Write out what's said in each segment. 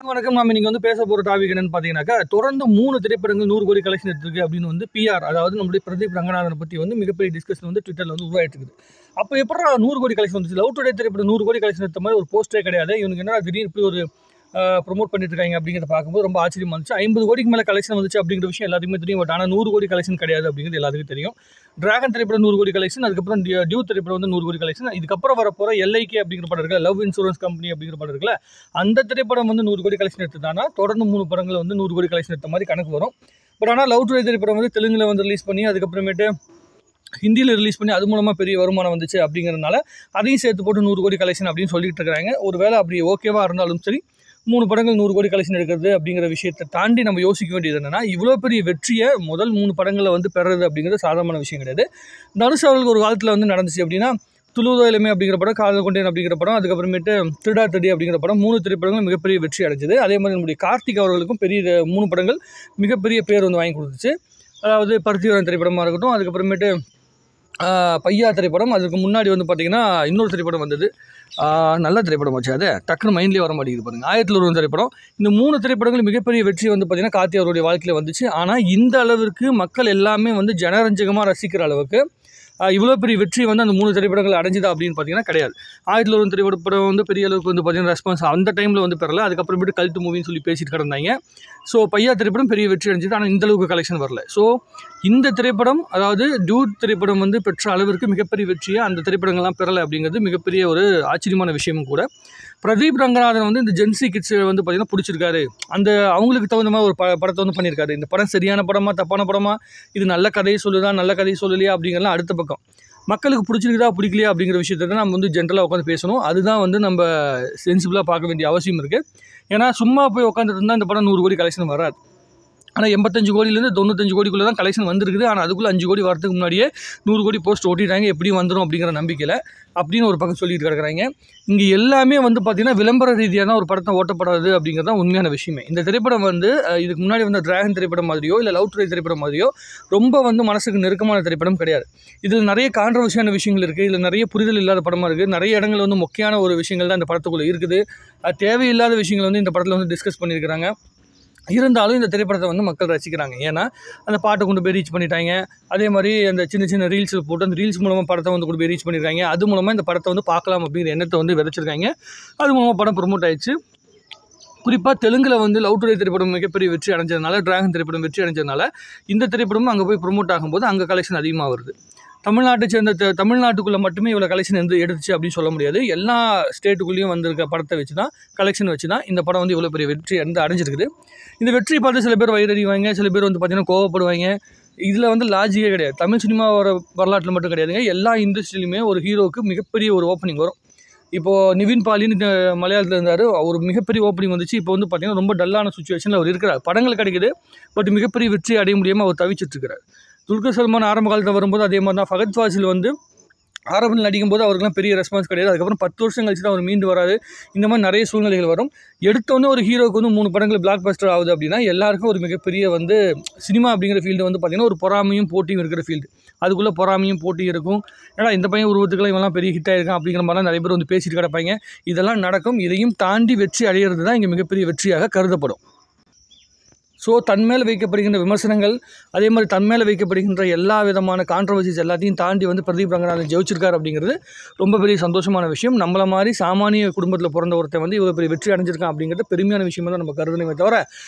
வணக்கம். நாம இன்னைக்கு வந்து பேச போற டாபிக் என்னன்னு பார்த்தீங்கன்னாக்கா, தொடர்ந்து 3 திரைப்படங்கள் 100 கோடி கலெக்ஷன் எடுத்திருக்கு அப்படின்னு வந்து பிஆர், அதாவது நம்முடைய பிரதீப் ரங்கநாதனை பத்தி வந்து மிகப்பெரிய டிஸ்கஷன் வந்து ட்விட்டர்ல வந்து உருவாயிட்டு இருக்குது. அப்போ எப்படிடா 100 கோடி கலெக்ஷன் வந்துச்சு? லவ் டுடே திரைப்படம் 100 கோடி கலெக்ஷன் எடுத்த மாதிரி ஒரு போஸ்டே கிடையாது. இவனுக்கு என்னடா திடீர்னு இப்படி ஒரு ப்ரொமோட் பண்ணிட்டு இருக்காங்க அப்படிங்கிறத பார்க்கும்போது ரொம்ப ஆச்சரியமா இருந்துச்சு. 50 கோடிக்கு மேலே கலெக்ஷன் வந்துச்சு அப்படிங்கிற விஷயம் எல்லாத்துக்குமே தெரியும். பட் ஆனால் 100 கோடி கலெக்ஷன் கிடையாது அப்படிங்கிறது எல்லாத்துக்கும் தெரியும். டிராகன் திரைப்படம் 100 கோடி கலெக்ஷன், அதுக்கப்புறம் டியூ திரைப்படம் வந்து 100 கோடி கலெக்ஷன், இதுக்கப்புறம் வரப்போற எல்ஐகே அப்படிங்கிற படம் இருக்குல்ல, லவ் இன்சூரன்ஸ் கம்பெனி அப்படிங்கிற படம் இருக்குல்ல, அந்த திரைப்படம் வந்து 100 கோடி கலெக்ஷன் எடுத்துட்டானா தொடர்ந்து 3 படங்கள் வந்து 100 கோடி கலெக்ஷன் எடுத்த மாதிரி கணக்கு வரும். பட் ஆனால் லவ் டுடே திரைப்படம் வந்து தெலுங்குல வந்து ரிலீஸ் பண்ணி, அதுக்கப்புறமேட்டு ஹிந்தியில் ரிலீஸ் பண்ணி, அது மூலமாக பெரிய வருமானம் வந்துச்சு அப்படிங்கிறதுனால அதையும் சேர்த்து போட்டு 100 கோடி கலெக்ஷன் அப்படின்னு சொல்லிட்டு இருக்கிறாங்க. ஒரு வேளை அப்படி ஓகேவா இருந்தாலும் சரி, 3 படங்கள் 100 கோடி கலெக்ஷன் எடுக்கிறது அப்படிங்கிற விஷயத்தை தாண்டி நம்ம யோசிக்க வேண்டியது என்னன்னா, இவ்வளோ பெரிய வெற்றியை முதல் 3 படங்களை வந்து பெறது அப்படிங்கிறது சாதாரணமான விஷயம் கிடையாது. தனுஷ் அவர்களுக்கு ஒரு காலத்தில் வந்து நடந்துச்சு அப்படின்னா, துளுவதோ இளமை அப்படிங்கிற படம், காதல் கொண்டேன் அப்படிங்கிற படம், அதுக்கப்புறமேட்டு திருடா திருடி அப்படிங்கிற படம், 3 திரைப்படங்களும் மிகப்பெரிய வெற்றி அடைஞ்சது. அதே மாதிரி நம்முடைய கார்த்திக் அவர்களுக்கும் பெரிய 3 படங்கள் மிகப்பெரிய பேர் வந்து வாங்கி கொடுத்துச்சு. அதாவது பருத்திவரன் திரைப்படமாக இருக்கட்டும், அதுக்கப்புறமேட்டு பையா திரைப்படம், அதுக்கு முன்னாடி வந்து பார்த்திங்கன்னா இன்னொரு திரைப்படம் வந்தது, நல்ல திரைப்படம் வச்சு அது டக்குன்னு மைண்ட்லேயே வர மாட்டேங்குது பாருங்கள், 1001 திரைப்படம். இந்த 3 திரைப்படங்கள் மிகப்பெரிய வெற்றி வந்து பார்த்திங்கன்னா கார்த்தி அவருடைய வாழ்க்கையில் வந்துச்சு. ஆனால் இந்த அளவிற்கு மக்கள் எல்லாமே வந்து ஜனரஞ்சகமாக ரசிக்கிற அளவுக்கு இவ்வளோ பெரிய வெற்றி வந்து அந்த 3 திரைப்படங்கள் அடைஞ்சுதா அப்படின்னு பார்த்தீங்கன்னா கிடையாது. 1001 திரைப்படம் வந்து பெரிய அளவுக்கு வந்து பார்த்தீங்கன்னா ரெஸ்பான்ஸ் அந்த டைமில் வந்து பெறல. அதுக்கப்புறமேட்டு கல்ட்டு மூவின்னு சொல்லி பேசிட்டு கிடந்தாங்க. ஸோ பையா திரைப்படம் பெரிய வெற்றி அடைஞ்சது, ஆனால் இந்த அளவுக்கு கலெக்ஷன் வரல. ஸோ இந்த திரைப்படம், அதாவது டியூட் திரைப்படம் வந்து பெற்ற அளவிற்கு மிகப்பெரிய வெற்றியை அந்த திரைப்படங்கள்லாம் பெறலை அப்படிங்கிறது மிகப்பெரிய ஒரு ஆச்சரியமான விஷயமும் கூட. பிரதீப் ரங்கநாதன் வந்து இந்த ஜென்சி கிட்ஸ் வந்து பார்த்திங்கன்னா பிடிச்சிருக்காரு. அந்த அவங்களுக்கு தகுந்த மாதிரி ஒரு படத்தை வந்து பண்ணியிருக்காரு. இந்த படம் சரியான படமா தப்பான படமா, இது நல்ல கதையை சொல்லுதா நல்ல கதையை சொல்லலையா அப்படிங்கிறலாம் அடுத்த பக்கம். மக்களுக்கு பிடிச்சிருக்குதா பிடிக்கலையா அப்படிங்கிற விஷயத்தை தான் நம்ம வந்து ஜென்ரலாக உட்காந்து பேசணும். அதுதான் வந்து நம்ம சென்சிபிளாக பார்க்க வேண்டிய அவசியம் இருக்குது. ஏன்னா சும்மா போய் உட்காந்துட்டு இருந்தால் இந்த படம் 100 கோடி கலெக்ஷன் வராது. ஆனால் 85 கோடியிலேருந்து 95 கோடிக்குள்ளே தான் கலெக்ஷன் வந்துருக்குது. ஆனால் அதுக்குள்ளே 5 கோடி வரதுக்கு முன்னாடியே 100 கோடி போஸ்ட் ஓட்டிட்டாங்க, எப்படியும் வந்துடும் அப்படிங்கிற நம்பிக்கையில் அப்படின்னு ஒரு பக்கம் சொல்லிட்டு கிடக்குறாங்க. இங்கே எல்லாமே வந்து பார்த்திங்கன்னா விளம்பர ரீதியாக தான் ஒரு படத்தை ஓட்டப்படாது அப்படிங்கிறது தான் உண்மையான விஷயமே. இந்த திரைப்படம் வந்து இதுக்கு முன்னாடி வந்த டிராகன் திரைப்படம் மாதிரியோ இல்லை லவ் டுடே திரைப்படம் மாதிரியோ ரொம்ப வந்து மனசுக்கு நெருக்கமான திரைப்படம் கிடையாது. இதில் நிறைய கான்ட்ரவர்சியான விஷயங்கள் இருக்குது, இதில் நிறைய புரிதல் இல்லாத படமாக இருக்குது, நிறைய இடங்கள் வந்து முக்கியமான ஒரு விஷயங்கள் தான் இந்த படத்துக்குள்ளே இருக்குது. தேவையில்லாத விஷயங்கள் வந்து இந்த படத்தில் வந்து டிஸ்கஸ் பண்ணியிருக்கிறாங்க. இருந்தாலும் இந்த திரைப்படத்தை வந்து மக்கள் ரசிக்கிறாங்க. ஏன்னா அந்த பாட்டை கொண்டு போய் ரீச் பண்ணிட்டாங்க. அதே மாதிரி அந்த சின்ன சின்ன ரீல்ஸில் போட்டு அந்த ரீல்ஸ் மூலமாக படத்தை வந்து கொண்டு போய் ரீச் பண்ணியிருக்காங்க. அது மூலமாக இந்த படத்தை வந்து பார்க்கலாம் அப்படிங்கிற எண்ணத்தை வந்து விதைச்சிருக்காங்க. அது மூலமாக படம் ப்ரொமோட் ஆயிடுச்சு. குறிப்பாக தெலுங்கில் வந்து லவ் டுடே திரைப்படம் மிகப்பெரிய வெற்றி அடைஞ்சதுனால, டிராகன் திரைப்படம் வெற்றி அடைஞ்சதுனால இந்த திரைப்படமும் அங்கே போய் ப்ரொமோட் ஆகும்போது அங்கே கலெக்ஷன் அதிகமாக வருது. தமிழ்நாட்டை சேர்ந்த தமிழ்நாட்டுக்குள்ளே மட்டுமே இவ்வளோ கலெக்ஷன் எடுத்துச்சு அப்படின்னு சொல்ல முடியாது. எல்லா ஸ்டேட்டுக்குள்ளேயும் வந்திருக்க படத்தை வச்சு தான், கலெக்ஷன் வச்சு தான் இந்த படம் வந்து இவ்வளோ பெரிய வெற்றி அடைஞ்சிருக்குது. இந்த வெற்றியை பார்த்து சில பேர் வயிறறிவாங்க, சில பேர் வந்து பார்த்திங்கன்னா கோவப்படுவாங்க. இதில் வந்து லாஜிக்கே கிடையாது. தமிழ் சினிமா வரலாற்றில் மட்டும் கிடையாதுங்க, எல்லா இண்டஸ்ட்ரியிலுமே ஒரு ஹீரோவுக்கு மிகப்பெரிய ஒரு ஓப்பனிங் வரும். இப்போது நிவின் பாலின்னு மலையாளத்தில் இருந்தார், ஒரு மிகப்பெரிய ஓப்பனிங் வந்துச்சு. இப்போ வந்து பார்த்திங்கன்னா ரொம்ப டல்லான சுச்சுவேஷனில் அவர் இருக்கிறார். படங்கள் கிடைக்குது, பட் மிகப்பெரிய வெற்றி அடைய முடியாமல் அவர் தவிச்சிட்ருக்கிறார். துல்கர் சல்மான் ஆரம்ப காலத்தில் வரும்போது அதே மாதிரி தான். ஃபகத் ஃபாசில் வந்து ஆரம்பத்தில் நடிக்கும்போது அவருக்குலாம் பெரிய ரெஸ்பான்ஸ் கிடையாது. அதுக்கப்புறம் 10 வருஷம் கழிச்சு தான் அவர் மீண்டு வராது. இந்த மாதிரி நிறைய சூழ்நிலைகள் வரும். எடுத்தோன்னே ஒரு ஹீரோவுக்கு வந்து 3 படங்கள் பிளாக் பஸ்டர் ஆகுது அப்படின்னா எல்லாருக்கும் ஒரு மிகப்பெரிய வந்து சினிமா அப்படிங்கிற ஃபீல்டு வந்து பார்த்திங்கன்னா ஒரு பொறாமையும் போட்டியும் இருக்கிற ஃபீல்டு. அதுக்குள்ளே பொறாமையும் போட்டியும் இருக்கும். ஏன்னா இந்த பையன் உருவத்துக்குலாம் இவெல்லாம் பெரிய ஹிட் ஆகிருக்கான் அப்படிங்கிற மாதிரிலாம் நிறைய பேர் வந்து பேசிட்டு கிடப்பாங்க. இதெல்லாம் நடக்கும். இதையும் தாண்டி வெற்றி அடைகிறது தான் இங்கே மிகப்பெரிய வெற்றியாக கருதப்படும். ஸோ தன் மேலே வைக்கப்படுகின்ற விமர்சனங்கள், அதே மாதிரி தன் மேலே வைக்கப்படுகின்ற எல்லா விதமான கான்ட்ரவர்சிஸ் எல்லாத்தையும் தாண்டி வந்து பிரதீப் ரங்கநாதன் ஜெயிச்சிருக்கார் அப்படிங்கிறது ரொம்ப பெரிய சந்தோஷமான விஷயம். நம்மள மாதிரி சாமானிய குடும்பத்தில் பிறந்த ஒருத்தன் வந்து இவ்வளோ பெரிய வெற்றி அடைஞ்சிருக்கான் அப்படிங்கிறது பெருமையான விஷயமாக தான் நம்ம கருதணுமே தவிர,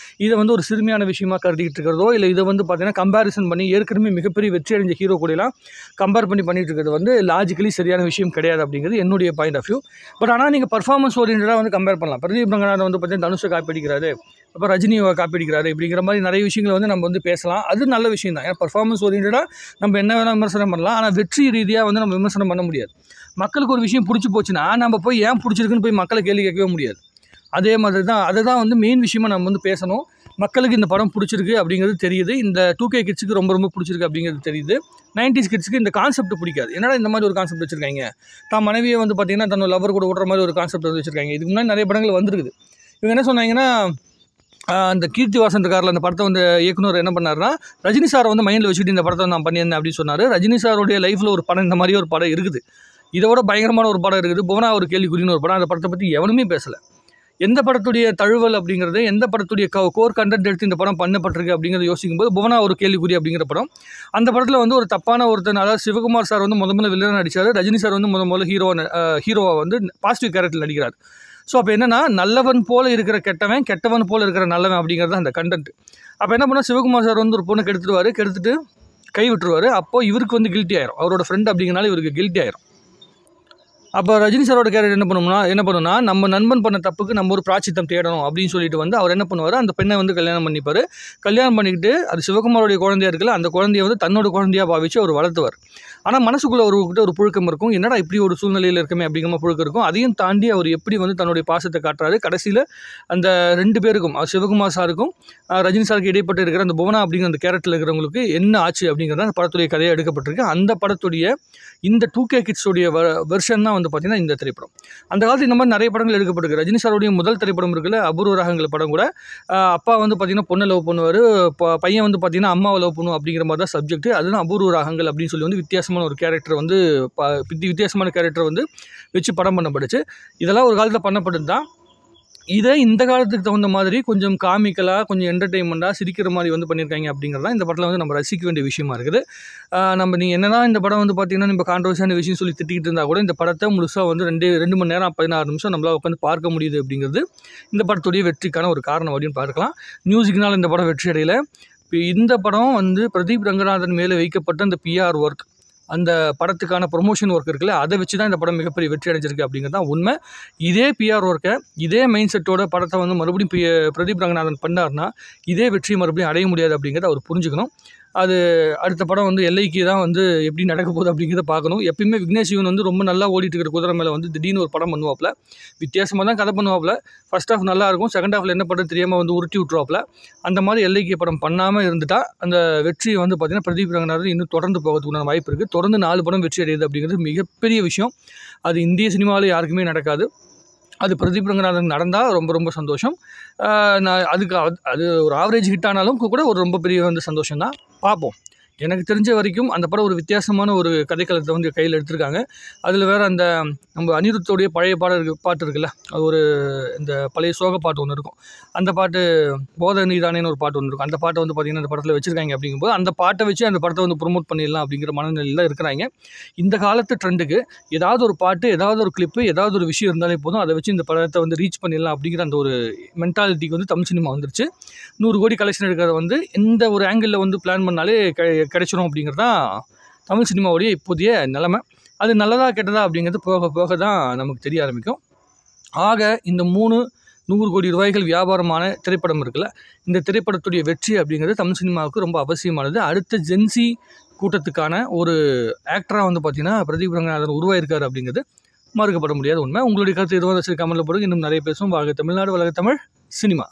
இதை வந்து ஒரு சிறுமையான விஷயமாக கருதிக்கிட்டு இருக்கிறதோ இல்லை இதை வந்து பார்த்திங்கன்னா கம்பேரிசன் பண்ணி ஏற்கனவே மிகப்பெரிய வெற்றி அடைஞ்ச ஹீரோ கூடலாம் கம்பேர் பண்ணி பண்ணிட்டு இருக்கிறது வந்து லாஜிக்கலி சரியான விஷயம் கிடையாது அப்படிங்கிறது என்னுடைய பாயிண்ட் ஆஃப் வியூ. பட் ஆனால் நீங்கள் பர்ஃபார்மன்ஸ் ஓரியன்டாக வந்து கம்பேர் பண்ணலாம். பிரதீப் ரங்கநாதன் வந்து பார்த்திங்கன்னா தனுஷை காப்பி அடிக்கிறாரு, அப்போ ரஜினியை காப்பி அடிக்கிறாரு இப்படிங்கிற மாதிரி நிறைய விஷயங்களை வந்து நம்ம வந்து பேசலாம். அது நல்ல விஷயம் தான். ஏன்னா பர்ஃபார்மன்ஸ் ஓரியன்டாக நம்ம என்ன வேணால் விமர்சனம் பண்ணலாம். ஆனால் வெற்றி ரீதியாக வந்து நம்ம விமர்சனம் பண்ண முடியாது. மக்களுக்கு ஒரு விஷயம் பிடிச்சி போச்சுன்னா நம்ம போய் ஏன் பிடிச்சிருக்குன்னு போய் மக்களை கேள்வி கேட்கவே முடியாது. அதே மாதிரி தான் அதை தான் வந்து மெயின் விஷயமாக நம்ம வந்து பேசணும். மக்களுக்கு இந்த படம் பிடிச்சிருக்கு அப்படிங்கிறது தெரியுது. இந்த 2K கிட்ஸுக்கு ரொம்ப ரொம்ப பிடிச்சிருக்கு அப்படிங்கிறது தெரியுது. 90s கிட்ஸுக்கு இந்த கான்செப்ட் பிடிக்காது. என்னடா இந்த மாதிரி ஒரு கான்செப்ட் வச்சுருக்காங்க, தான் மனைவியை வந்து பார்த்திங்கன்னா தன்னோட லவர் கூட ஓடுற மாதிரி ஒரு கான்செப்ட் வந்து வச்சுருக்காங்க. இதுக்கு முன்னாடி நிறைய படங்கள் வந்துருக்குது. இவங்க என்ன சொன்னாங்கன்னா, அந்த கீர்த்தி வாசன் இருக்காரில் அந்த படத்தை வந்து இயக்குனர் என்ன பண்ணாருன்னா, ரஜினி சாரை வந்து மைண்டில் வச்சுக்கிட்டு இந்த படத்தை நான் பண்ணியிருந்தேன் அப்படின்னு சொன்னார். ரஜினி சாருடைய லைஃப்பில் ஒரு படம், இந்த மாதிரி ஒரு படம் இருக்குது. இதை விட பயங்கரமான ஒரு படம் இருக்குது, புவனா ஒரு கேள்விக்குறின்னு ஒரு படம். அந்த படத்தை பற்றி எவனுமே பேசலை. எந்த படத்துடைய தழுவல் அப்படிங்கிறது, எந்த படத்துடைய கோர் கண்டென்ட் எடுத்து இந்த படம் பண்ணப்பட்டிருக்கு அப்படிங்கிறத யோசிக்கும்போது புவனா ஒரு கேள்விக்குறி அப்படிங்கிற படம். அந்த படத்தில் வந்து ஒரு தப்பான ஒருத்தன், அதாவது சிவகுமார் சார் வந்து முதல்ல வில்லனாக நடித்தார், ரஜினி சார் வந்து முதல்ல ஹீரோவை வந்து பாசிட்டிவ் கேரக்டர் நடிக்கிறார். ஸோ அப்போ என்னென்னா, நல்லவன் போல் இருக்கிற கெட்டவன், கெட்டவன் போல் இருக்கிற நல்லவன் அப்படிங்கிறது அந்த கண்டென்ட். அப்போ என்ன பண்ணால், சிவகுமார் சார் வந்து ஒரு பொண்ணை கெடுத்துட்டு கை விட்டுருவார். அப்போது இவருக்கு வந்து கில்ட்டி ஆயிரும், அவரோட ஃப்ரெண்ட் அப்படிங்கிறனால இவருக்கு கில்ட்டி ஆயிரும். அப்போ ரஜினி சாரோட கேரக்டர் என்ன பண்ணுன்னா, நம்ம நண்பன் பண்ண தப்புக்கு நம்ம ஒரு பிராச்சித்தம் தேடணும் அப்படின்னு சொல்லிட்டு வந்து அவர் என்ன பண்ணுவார், அந்த பெண்ணை வந்து கல்யாணம் பண்ணிப்பார். கல்யாணம் பண்ணிக்கிட்டு அது சிவகுமாரோடைய குழந்தையா இருக்குல்ல, அந்த குழந்தைய வந்து தன்னோட குழந்தையாக பாவிச்சு அவர் வளர்த்துவார். ஆனால் மனசுக்குள்ளே அவர்கிட்ட ஒரு புழுக்கம் இருக்கும், என்னடா இப்படி ஒரு சூழ்நிலையில் இருக்கமே அப்படிங்கிற புழுக்கம் இருக்கும். அதையும் தாண்டி அவர் எப்படி வந்து தன்னுடைய பாசத்தை காட்டுறாரு. கடைசியில் அந்த 2 பேருக்கும், சிவகுமார் சாருக்கும் ரஜினி சாருக்கு இடைப்பட்டு இருக்கிற அந்த புவனா அப்படிங்கிற அந்த கேரக்டரில் இருக்கிறவங்களுக்கு என்ன ஆச்சு அப்படிங்கிறத அந்த படத்துடைய கதையை எடுக்கப்பட்டிருக்கு. அந்த படத்துடைய இந்த 2K கிட்ஸோடைய வெர்ஷன் தான் வந்து பார்த்திங்கன்னா இந்த திரைப்படம். அந்த காலத்தில் இந்த மாதிரி நிறைய படங்கள் எடுக்கப்பட்டிருக்கு. ரஜினி சாருடைய முதல் திரைப்படம் இருக்குல்ல, அபூர்வ ராகங்கள் படம் கூட, அப்பா வந்து பார்த்திங்கன்னா பொண்ணை லவ் பண்ணுவார், பையன் வந்து பார்த்திங்கன்னா அம்மாவை லவ் பண்ணும் அப்படிங்கிற மாதிரி தான் சப்ஜெக்ட். அதுதான் அபூர்வ ராகங்கள் அப்படின்னு சொல்லி வந்து வித்தியாசமான ஒரு கேரக்டர் வந்து வித்தியாசமான கேரக்டர் வந்து வச்சு படம் பண்ணப்பட்டுச்சு. இதெல்லாம் ஒரு காலத்தில் பண்ணப்பட்டது தான். இதை இந்த காலத்துக்கு தகுந்த மாதிரி கொஞ்சம் காமிக்கலாக, கொஞ்சம் என்டர்டெயின்மெண்ட்டாக சிரிக்கிற மாதிரி வந்து பண்ணியிருக்காங்க அப்படிங்கிறது தான் இந்த படத்தில் வந்து நம்ம ரசிக்க வேண்டிய விஷயமா இருக்குது. நீங்கள் என்ன தான் இந்த படம் வந்து பார்த்திங்கன்னா நம்ம கான்ட்ரவர்சியான விஷயம் சொல்லி திட்டிக்கிட்டு இருந்தால் கூட இந்த படத்தை முழுசாக வந்து 2 மணி நேரம் 16 நிமிஷம் நம்மளால் உட்காந்து பார்க்க முடியுது அப்படிங்கிறது இந்த படத்துடைய வெற்றிக்கான ஒரு காரணம் அப்படின்னு பார்க்கலாம். மியூசிக்னால் இந்த படம் வெற்றி அடையலை. இப்போ இந்த படம் வந்து பிரதீப் ரங்கநாதன் மேலே வைக்கப்பட்ட அந்த PR ஒர்க், அந்த படத்துக்கான ப்ரொமோஷன் ஒர்க் இருக்குல்ல, அதை வச்சு தான் இந்த படம் மிகப்பெரிய வெற்றி அடைஞ்சிருக்கு அப்படிங்கிறது தான் உண்மை. இதே PR ஒர்க்கை, இதே மைண்ட் செட்டோட படத்தை வந்து மறுபடியும் பிரதீப் ரங்கநாதன் பண்ணார்னா இதே வெற்றி மறுபடியும் அடைய முடியாது அப்படிங்கிறத அவர் புரிஞ்சுக்கணும். அது அடுத்த படம் வந்து எல்லைக்கு தான் வந்து எப்படி நடக்க போகுது அப்படிங்கிறத பார்க்கணும். எப்பயுமே விக்னேஷ் சிவன் வந்து ரொம்ப நல்லா ஓடிட்டு இருக்கிற குதிரை மேலே வந்து திடீர்னு ஒரு படம் பண்ணுவாப்பில். வித்தியாசமாக தான் கதை பண்ணுவாப்பில். ஃபர்ஸ்ட் ஹாஃப் நல்லாயிருக்கும், செகண்ட் ஹாஃபில் என்ன பண்ணுறது தெரியாமல் வந்து உருட்டி விட்ருவாப்பில். அந்த மாதிரி எல்லைக்கு படம் பண்ணாமல் இருந்துட்டால் அந்த வெற்றி வந்து பார்த்திங்கன்னா பிரதீப் ரங்கநாதன் இன்னும் தொடர்ந்து போகிறதுக்குண்டான வாய்ப்பு இருக்குது. தொடர்ந்து 4 படம் வெற்றி அடையுது அப்படிங்கிறது மிகப்பெரிய விஷயம். அது இந்திய சினிமாவில் யாருக்குமே நடக்காது. அது பிரதீப் ரங்கநாதன் நடந்தால் ரொம்ப ரொம்ப சந்தோஷம். நான் அது ஒரு ஆவரேஜ் ஹிட் ஆனாலும் கூட ஒரு ரொம்ப பெரிய வந்து சந்தோஷம் தான். பார்ப்போம். எனக்கு தெரிஞ்ச வரைக்கும் அந்த படம் ஒரு வித்தியாசமான ஒரு கதைக்களத்தை வந்து கையில் எடுத்திருக்காங்க. அதில் வேறு அந்த நம்ம அனிருத்தோடைய பழைய பாட்டு இருக்குல்ல, அது ஒரு இந்த பழைய சோக பாட்டு ஒன்று இருக்கும். அந்த பாட்டு போத நீதானேன்னு ஒரு பாட்டு ஒன்று இருக்கும். அந்த பாட்டை வந்து பார்த்திங்கன்னா அந்த படத்தில் வச்சுருக்காங்க. அப்படிங்கும்போது அந்த பாட்டை வச்சு அந்த படத்தை வந்து ப்ரொமோட் பண்ணிடலாம் அப்படிங்கிற மனநிலையில் இருக்கிறாங்க. இந்த காலத்து ட்ரெண்டுக்கு ஏதாவது ஒரு பாட்டு, ஏதாவது ஒரு கிளிப்பு, ஏதாவது ஒரு விஷயம் இருந்தாலே போதும், அதை வச்சு இந்த படத்தை வந்து ரீச் பண்ணிடலாம் அப்படிங்கிற அந்த ஒரு மென்டாலிட்டிக்கு வந்து தமிழ் சினிமா வந்துருச்சு. 100 கோடி கலெக்ஷன் எடுக்கிறத வந்து இந்த ஒரு ஆங்கிளில் வந்து பிளான் பண்ணாலே கிடைச்சிரும் அப்படிங்கிறது தான் தமிழ் சினிமாவுடைய இப்போதைய நிலைமை. அது நல்லதா கெட்டதா அப்படிங்கிறது போக போக தான் நமக்கு தெரிய ஆரம்பிக்கும். ஆக இந்த 100 கோடி ரூபாய்கள் வியாபாரமான திரைப்படம் இருக்குல்ல, இந்த திரைப்படத்துடைய வெற்றி அப்படிங்கிறது தமிழ் சினிமாவுக்கு ரொம்ப அவசியமானது. அடுத்த ஜென்சி கூட்டத்துக்கான ஒரு ஆக்டராக வந்து பார்த்திங்கன்னா பிரதீப் ரங்கநாதன் உருவாயிருக்காரு அப்படிங்கிறது மறுக்கப்பட முடியாத உண்மை. உங்களுடைய கருத்து எதுவும் கமெண்ட்டில் போடுங்க. இன்னும் நிறைய பேசும். வாழ்க தமிழ்நாடு, வளர்க தமிழ் சினிமா.